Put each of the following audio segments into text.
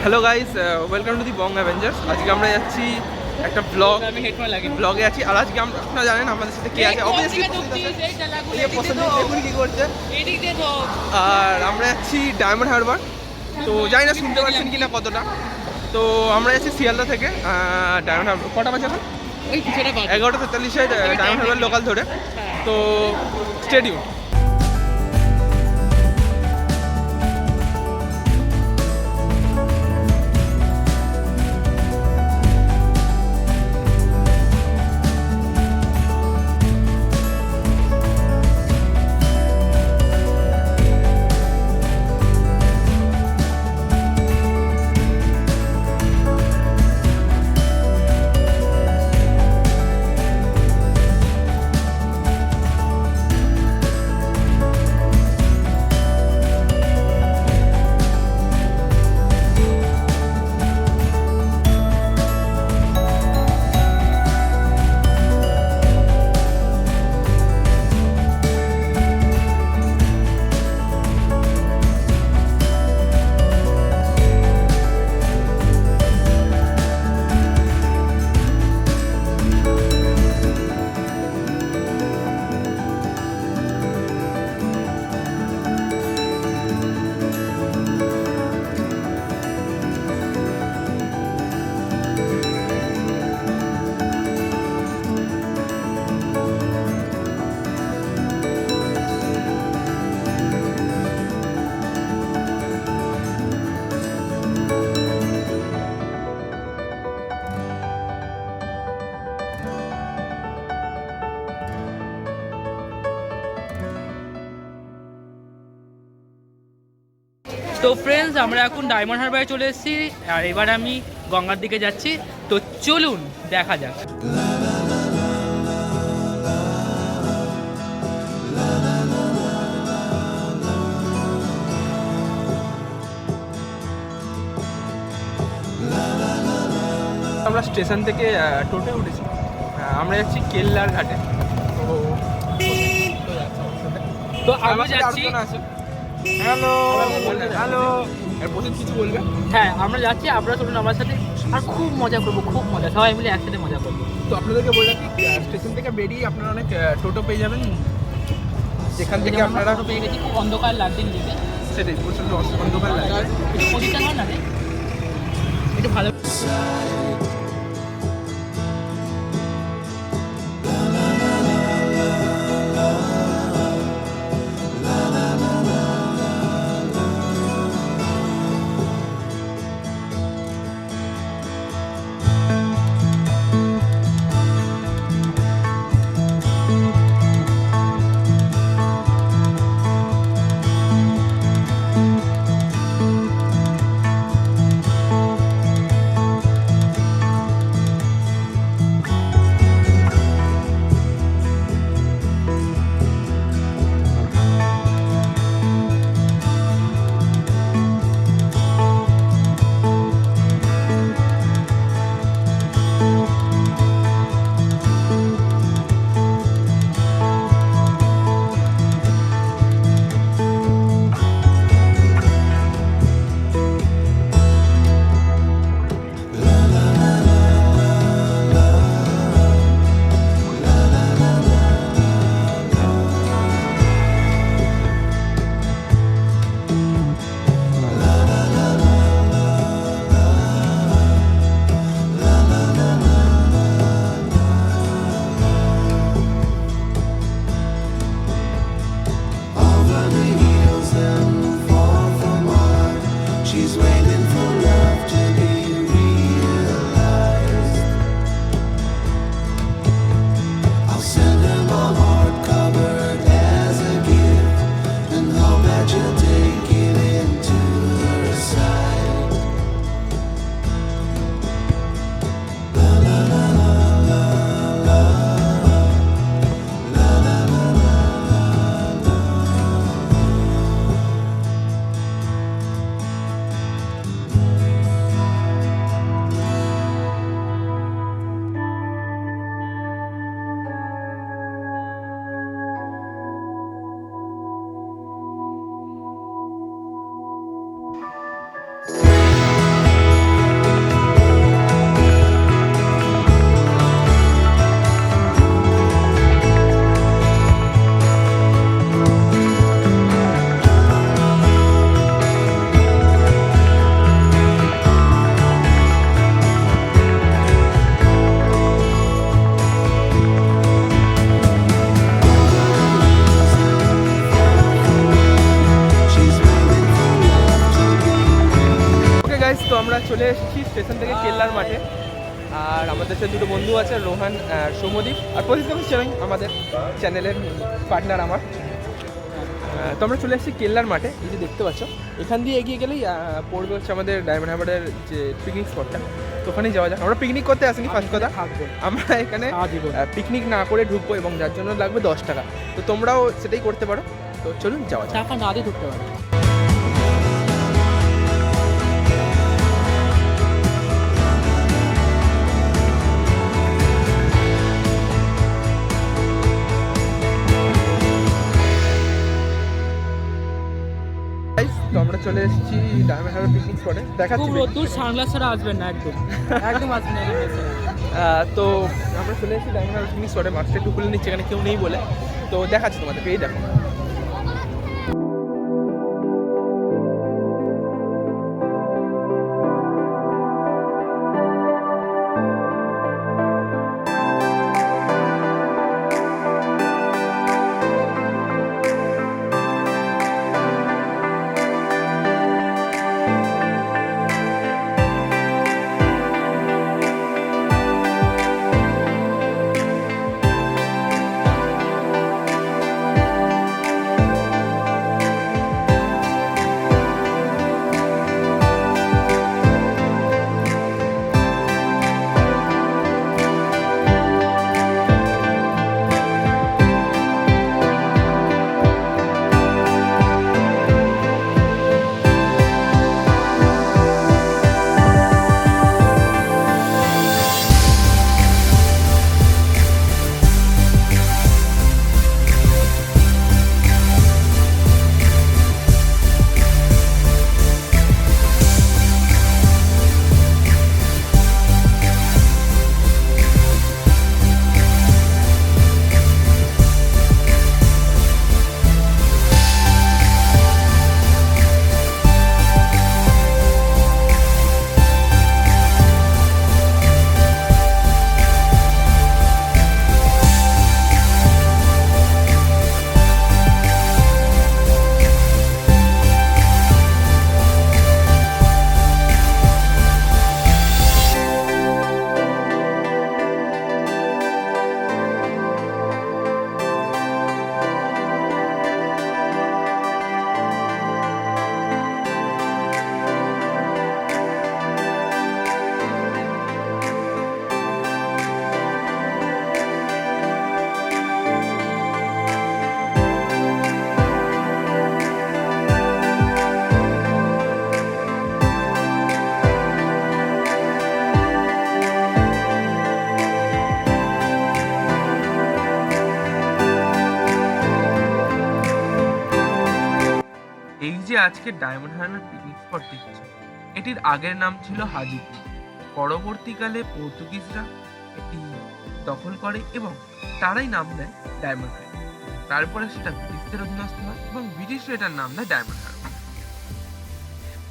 Hello guys, welcome to the Bong Avengers. আজকে আমরা যাচ্ছি একটা ব্লগে আছি। আর আজকে আপনারা জানেন আমাদের সাথে কে আছে। অবভিয়াসলি দেখুন কি করছে। আর আমরা যাচ্ছি ডায়মন্ড হারবার। তো জানি না শুনতে পাচ্ছেন কিনা কতটা। তো আমরা যাচ্ছি শিয়ালদা থেকে ডায়মন্ড হারবার। কটা বাজে এখন? 11:43 ডায়মন্ড হারবার লোকাল ধরে। তো স্টেডিয়াম তো ফ্রেন্ডস, আমরা এখন ডায়মন্ড হারবারে চলে এসেছি। আর এবার আমি গঙ্গার দিকে যাচ্ছি। তো চলুন দেখা যাক। আমরা স্টেশন থেকে টোটো উঠেছি। আমরা যাচ্ছি কেল্লার ঘাটে। তো আমরা যাচ্ছি। হ্যালো হ্যালো, প্রচুর কিছু বলবে। হ্যাঁ, আমরা যাচ্ছি, আপনারা চলুন আমার সাথে। আর খুব মজা করবো, খুব মজা, সবাই মিলে একসাথে মজা করবো। তো আপনাদেরকে বলে রাখি, স্টেশন থেকে বেরিয়ে আপনারা অনেক টোটো পেয়ে যাবেন, যেখান থেকে আপনারা পেয়ে গেছি। খুব অন্ধকার লাগছে নিজেকে, সেটাই প্রচণ্ড অন্ধকার লাগে। একটু পরিষ্কার হয় না রে, একটু ভালো। আর আমাদের সাথে দুটো বন্ধু আছে, রোহান আর সৌমদীপ, আর প্রদীপ চ্যানেল আমাদের চ্যানেলের পার্টনার আমার। তো আমরা চলে এসেছি কেল্লার মাঠে, এই যে দেখতে পাচ্ছ। এখান দিয়ে এগিয়ে গেলেই পড়বে হচ্ছে আমাদের ডায়মন্ড হারবারের যে পিকনিক স্পটটা, তো ওখানেই যাওয়া যাক। আমরা পিকনিক করতে আসিনি, ফার্স্ট কথা আমরা এখানে পিকনিক না করে ঢুকবো এবং যার জন্য লাগবে 10 টাকা। তো তোমরাও সেটাই করতে পারো, তো চলুন যাওয়া যাক। টাকা না দিয়ে ঢুকতে পারো। তো আমরা চলে এসেছি ডায়মন্ড হারবার পিকনিক স্পটে, দেখাচ্ছি। খুব রোদ্দুর, সানগ্লাস ছাড়া আসবেন না, একদম একদম আসবেন না। তো আমরা চলে এসেছি ডায়মন্ড হারবার পিকনিক স্পটে, মাছটা একটু খুলে নিচ্ছি, এখানে কেউ নেই বলে। তো দেখাচ্ছি তোমাদেরকে, এই দেখো। এই যে আজকে ডায়মন্ড হারবার পিকনিক স্পট দেখছো, এটির আগের নাম ছিল হাজিপুর। পরবর্তীকালে পর্তুগিজরা এটি দখল করে এবং তারাই নাম দেয় ডায়মন্ড হারবার। তারপরে সেটা ব্রিটিশদের অধীনস্থ হয় এবং ব্রিটিশরা এটার নাম দেয় ডায়মন্ড হারবার।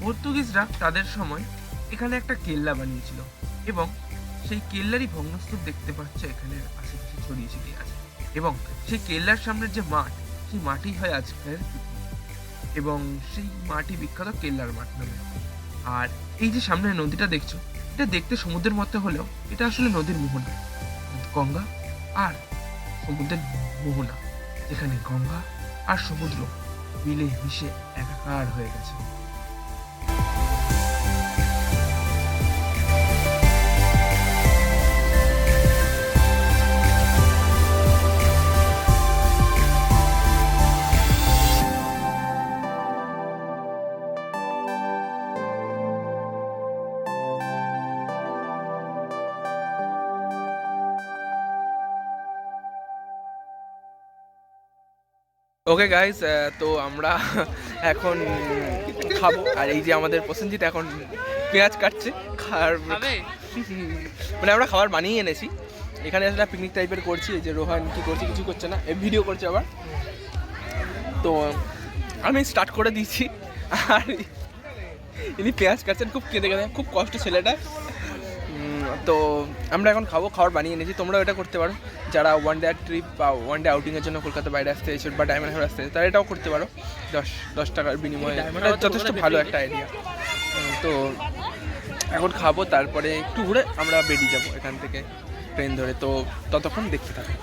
পর্তুগিজরা তাদের সময় এখানে একটা কেল্লা বানিয়েছিল এবং সেই কেল্লারই ভগ্নস্তূপ দেখতে পাচ্ছ এখানে আশেপাশে ছড়িয়ে ছিটিয়ে আছে, এবং সেই কেল্লার সামনের যে মাঠ, সেই মাঠই হয় আজকের এবং সেই মাটি বিখ্যাত কেল্লার মাঠ নামে। আর এই যে সামনে নদীটা দেখছো, এটা দেখতে সমুদ্রের মতো হলেও এটা আসলে নদীর মোহনা, গঙ্গা আর সমুদ্রের মোহনা, যেখানে গঙ্গা আর সমুদ্র মিলে মিশে একাকার হয়ে গেছে। ওকে গাইস, তো আমরা এখন খাবো। আর এই যে আমাদের প্রসেনজিৎ এখন পেঁয়াজ কাটছে, মানে আমরা খাবার বানিয়ে এনেছি। এখানে একটা পিকনিক টাইপের করছি। এই যে রোহান কি করছে, কিছু করছে না, ভিডিও করছে আবার। তো আমি স্টার্ট করে দিয়েছি আর ইনি পেঁয়াজ কাটছেন, খুব কেঁদে কেঁদে, খুব কষ্ট ছেলেটা। তো আমরা এখন খাবো, খাবার বানিয়ে এনেছি। তোমরাও এটা করতে পারো, যারা ওয়ান ডে ট্রিপ বা ওয়ান ডে আউটিংয়ের জন্য কলকাতা বাইরে আসতে এসে বা ডায়মন্ড হারবার আসতে, তারা এটাও করতে পারো 10 টাকার বিনিময়ে। যথেষ্ট ভালো একটা আইডিয়া। তো এখন খাবো, তারপরে একটু ঘুরে আমরা বেরিয়ে যাবো এখান থেকে ট্রেন ধরে। তো ততক্ষণ দেখতে থাকো।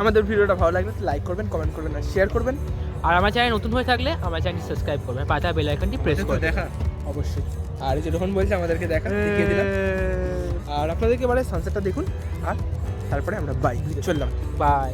আমাদের ভিডিওটা ভালো লাগলে লাইক করবেন, কমেন্ট করবেন আর শেয়ার করবেন। আর আমার চ্যানেল নতুন হয়ে থাকলে আমার চ্যানেল সাবস্ক্রাইব করবেন, পাতা বেল আইকনটি প্রেস তো করে দেখা অবশ্যই। আর এই যে যখন বলছে আমাদেরকে দেখা দেখিয়ে দিলাম। আর আপনাদেরকে এবারে সানসেটটা দেখুন, আর তারপরে আমরা বাই চললাম। বাই।